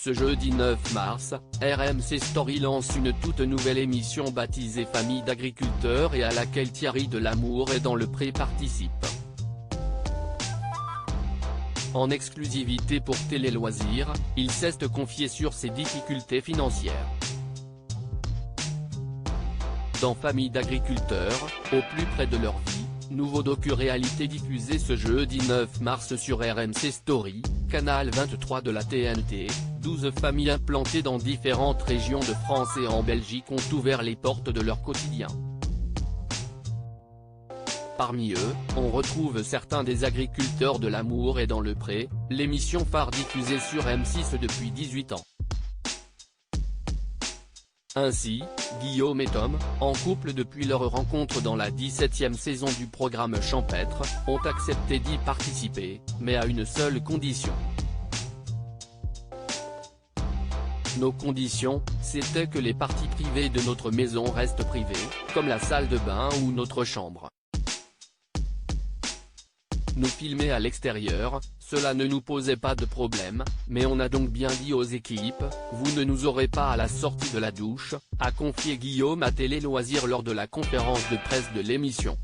Ce jeudi 9 mars, RMC Story lance une toute nouvelle émission baptisée Famille d'agriculteurs et à laquelle Thierry Delamour et Dans le Pré participe. En exclusivité pour Télé Loisirs, il s'est confié sur ses difficultés financières. Dans Famille d'agriculteurs, au plus près de leur vie, nouveau docu-réalité diffusé ce jeudi 9 mars sur RMC Story, canal 23 de la TNT, 12 familles implantées dans différentes régions de France et en Belgique ont ouvert les portes de leur quotidien. Parmi eux, on retrouve certains des agriculteurs de l'Amour et Dans le Pré, l'émission phare diffusée sur M6 depuis 18 ans. Ainsi, Guillaume et Tom, en couple depuis leur rencontre dans la 17e saison du programme champêtre, ont accepté d'y participer, mais à une seule condition. Nos conditions, c'était que les parties privées de notre maison restent privées, comme la salle de bain ou notre chambre. Nous filmer à l'extérieur, cela ne nous posait pas de problème, mais on a donc bien dit aux équipes, vous ne nous aurez pas à la sortie de la douche, a confié Guillaume à Télé Loisirs lors de la conférence de presse de l'émission.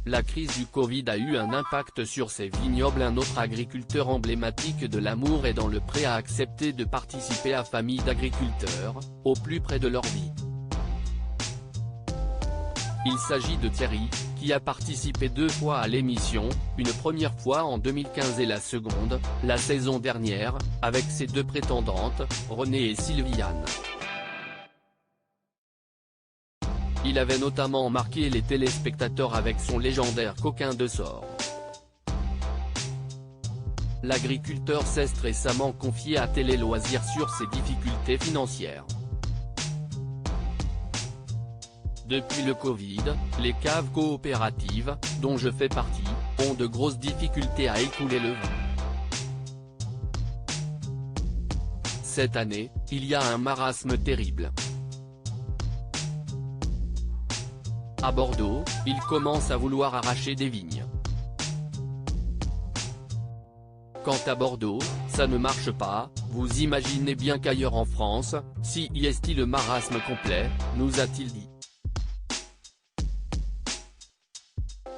La crise du Covid a eu un impact sur ces vignobles. Un autre agriculteur emblématique de l'Amour et Dans le Pré a accepté de participer à Famille d'agriculteurs, au plus près de leur vie. Il s'agit de Thierry, qui a participé 2 fois à l'émission, une première fois en 2015 et la seconde, la saison dernière, avec ses 2 prétendantes, Renée et Sylviane. Il avait notamment marqué les téléspectateurs avec son légendaire coquin de sort. L'agriculteur s'est récemment confié à Télé Loisirs sur ses difficultés financières. Depuis le Covid, les caves coopératives, dont je fais partie, ont de grosses difficultés à écouler le vin. Cette année, il y a un marasme terrible. À Bordeaux, ils commencent à vouloir arracher des vignes. Quant à Bordeaux, ça ne marche pas, vous imaginez bien qu'ailleurs en France, si y est-il le marasme complet, nous a-t-il dit.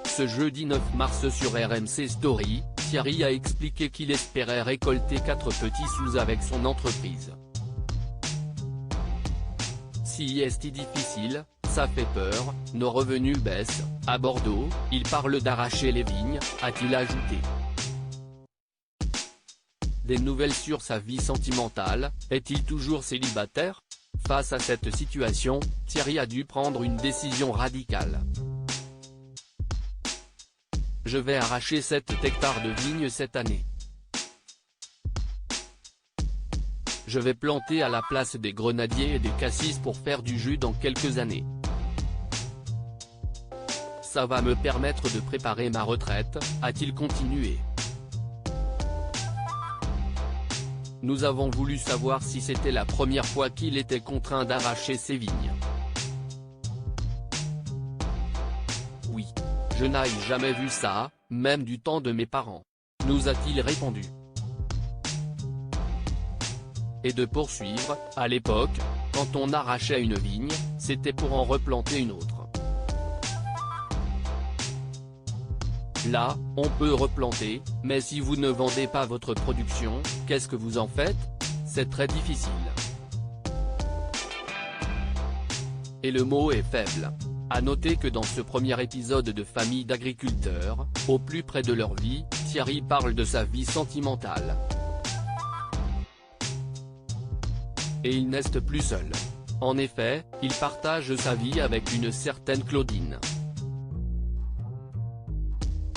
Ce jeudi 9 mars sur RMC Story, Thierry a expliqué qu'il espérait récolter 4 petits sous avec son entreprise. Si est difficile, ça fait peur, nos revenus baissent, à Bordeaux, il parle d'arracher les vignes, a-t-il ajouté. Des nouvelles sur sa vie sentimentale, est-il toujours célibataire? Face à cette situation, Thierry a dû prendre une décision radicale. Je vais arracher 7 hectares de vignes cette année. Je vais planter à la place des grenadiers et des cassis pour faire du jus dans quelques années. Ça va me permettre de préparer ma retraite, a-t-il continué. Nous avons voulu savoir si c'était la première fois qu'il était contraint d'arracher ses vignes. Oui. Je n'ai jamais vu ça, même du temps de mes parents, nous a-t-il répondu. Et de poursuivre, à l'époque, quand on arrachait une vigne, c'était pour en replanter une autre. Là, on peut replanter, mais si vous ne vendez pas votre production, qu'est-ce que vous en faites? C'est très difficile. Et le mot est faible. À noter que dans ce premier épisode de Famille d'agriculteurs, au plus près de leur vie, Thierry parle de sa vie sentimentale. Et il n'est plus seul. En effet, il partage sa vie avec une certaine Claudine.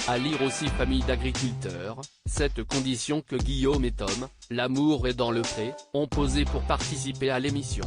À lire aussi Famille d'agriculteurs, cette condition que Guillaume et Tom, l'Amour et Dans le Pré, ont posée pour participer à l'émission.